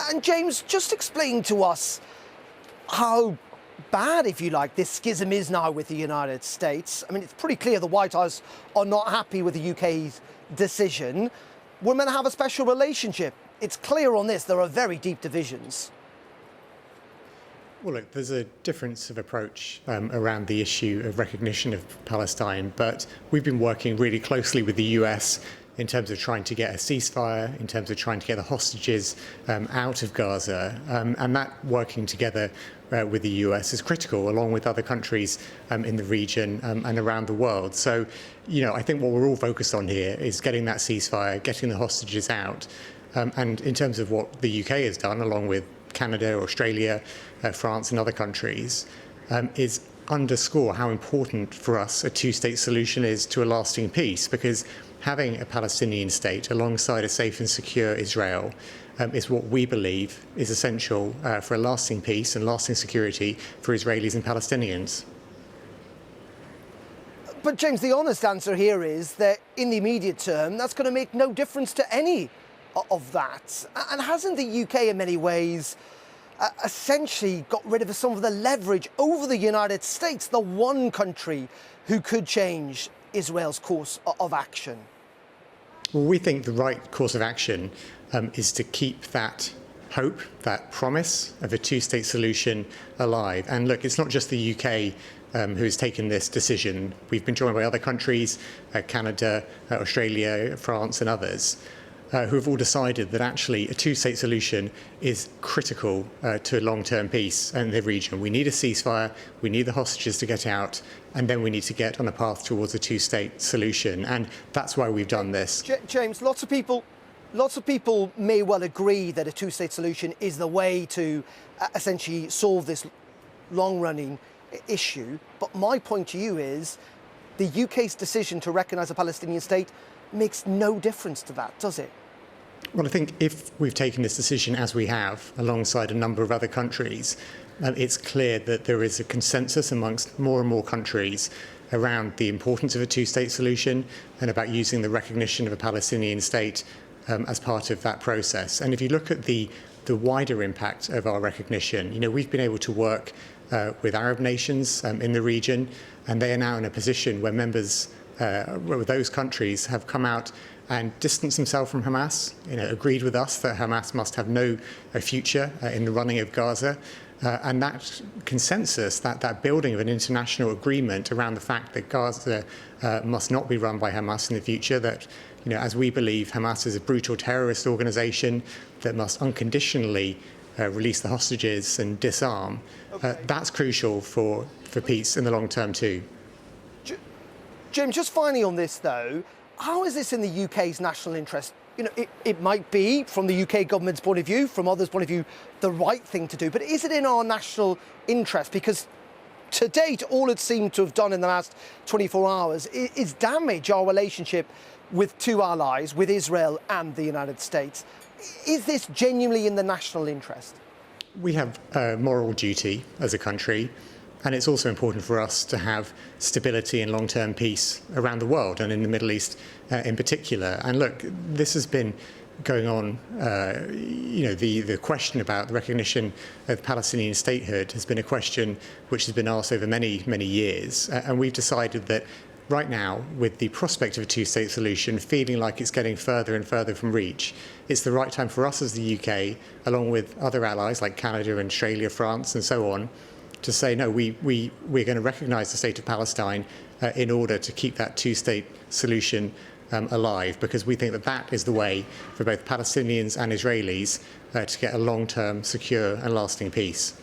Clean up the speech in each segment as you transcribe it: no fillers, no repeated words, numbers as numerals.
And James, just explain to us how bad, if you like, this schism is now with the United States. I mean, it's pretty clear the White House are not happy with the UK's decision. We're meant to have a special relationship. It's clear on this, there are very deep divisions. Well, look, there's a difference of approach around the issue of recognition of Palestine, but we've been working really closely with the US in terms of trying to get a ceasefire, in terms of trying to get the hostages out of Gaza, and that working together with the US is critical, along with other countries in the region and around the world. So, I think what we're all focused on here is getting that ceasefire, getting the hostages out, and in terms of what the UK has done, along with Canada, Australia, France and other countries, is underscore how important for us a two-state solution is to a lasting peace, because having a Palestinian state alongside a safe and secure Israel is what we believe is essential for a lasting peace and lasting security for Israelis and Palestinians. But James, the honest answer here is that in the immediate term, that's going to make no difference to any of that. And hasn't the UK in many ways essentially got rid of some of the leverage over the United States, the one country who could change Israel's course of action? Well, we think the right course of action is to keep that hope, that promise of a two-state solution alive. And look, it's not just the UK who has taken this decision. We've been joined by other countries, Canada, Australia, France and others, who have all decided that actually a two-state solution is critical to long-term peace in the region. We need a ceasefire, we need the hostages to get out, and then we need to get on a path towards a two-state solution. And that's why we've done this. James, lots of people may well agree that a two-state solution is the way to essentially solve this long-running issue. But my point to you is the UK's decision to recognise a Palestinian state makes no difference to that, does it? Well, I think if we've taken this decision as we have, alongside a number of other countries, it's clear that there is a consensus amongst more and more countries around the importance of a two-state solution and about using the recognition of a Palestinian state as part of that process. And if you look at the wider impact of our recognition, we've been able to work with Arab nations in the region, and they are now in a position where members where those countries have come out and distanced themselves from Hamas, agreed with us that Hamas must have no future in the running of Gaza. And that consensus, that building of an international agreement around the fact that Gaza must not be run by Hamas in the future, that, as we believe, Hamas is a brutal terrorist organization that must unconditionally release the hostages and disarm, that's crucial for peace in the long term too. Jim, just finally on this though, how is this in the UK's national interest? It might be, from the UK government's point of view, from others' point of view, the right thing to do, but is it in our national interest? Because to date, all it seemed to have done in the last 24 hours is damage our relationship with two allies, with Israel and the United States. Is this genuinely in the national interest? We have a moral duty as a country, and it's also important for us to have stability and long-term peace around the world and in the Middle East in particular. And look, this has been going on, the question about the recognition of Palestinian statehood has been a question which has been asked over many, many years. And we've decided that right now, with the prospect of a two-state solution feeling like it's getting further and further from reach, it's the right time for us as the UK, along with other allies like Canada and Australia, France and so on, to say, no, we're going to recognise the state of Palestine in order to keep that two-state solution alive, because we think that that is the way for both Palestinians and Israelis to get a long-term, secure and lasting peace.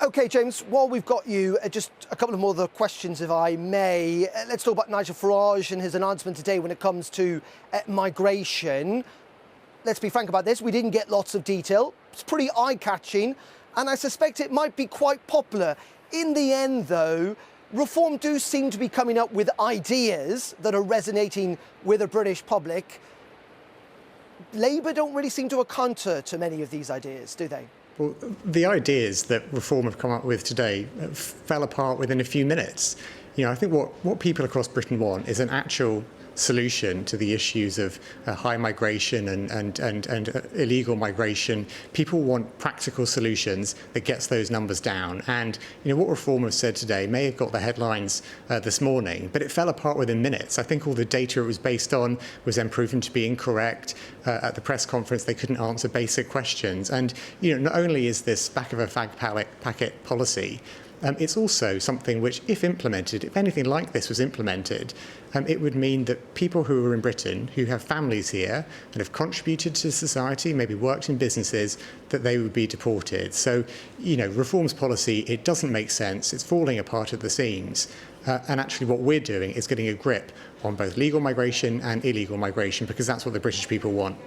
OK, James, while we've got you, just a couple of more other questions, if I may. Let's talk about Nigel Farage and his announcement today when it comes to migration. Let's be frank about this. We didn't get lots of detail. It's pretty eye-catching, and I suspect it might be quite popular. In the end, though, Reform do seem to be coming up with ideas that are resonating with the British public. Labour don't really seem to counter to many of these ideas, do they? Well, the ideas that Reform have come up with today fell apart within a few minutes. I think what people across Britain want is an actual solution to the issues of high migration and illegal migration. People want practical solutions that gets those numbers down. And what Reform have said today may have got the headlines this morning, but it fell apart within minutes. I think all the data it was based on was then proven to be incorrect. At the press conference, they couldn't answer basic questions. And not only is this back of a fag packet policy, it's also something which, if implemented, if anything like this was implemented, it would mean that people who are in Britain, who have families here and have contributed to society, maybe worked in businesses, that they would be deported. So, Reform's policy, it doesn't make sense. It's falling apart at the seams. And actually what we're doing is getting a grip on both legal migration and illegal migration, because that's what the British people want.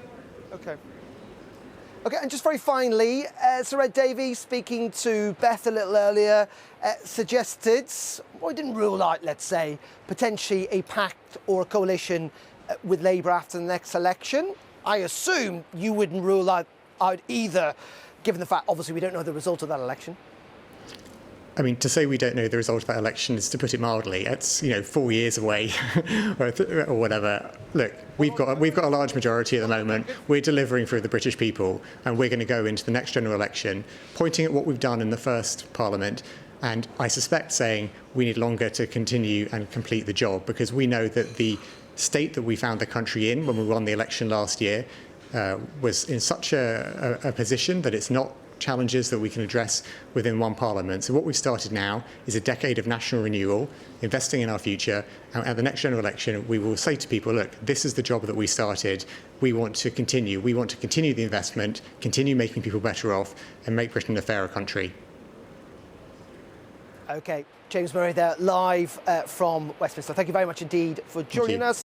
Okay, and just very finally, Sir Ed Davey, speaking to Beth a little earlier, suggested, or didn't rule out, let's say, potentially a pact or a coalition with Labour after the next election. I assume you wouldn't rule out either, given the fact, obviously, we don't know the result of that election. I mean, to say we don't know the result of that election is to put it mildly. It's 4 years away, or whatever. Look, we've got a large majority at the moment. We're delivering for the British people, and we're going to go into the next general election, pointing at what we've done in the first Parliament, and I suspect saying we need longer to continue and complete the job, because we know that the state that we found the country in when we won the election last year was in such a position that it's not challenges that we can address within one parliament. So what we've started now is a decade of national renewal, investing in our future, and at the next general election we will say to people, look, this is the job that we started. We want to continue the investment, continue making people better off, and make Britain a fairer country. Okay, James Murray there live from Westminster. Thank you very much indeed for joining us.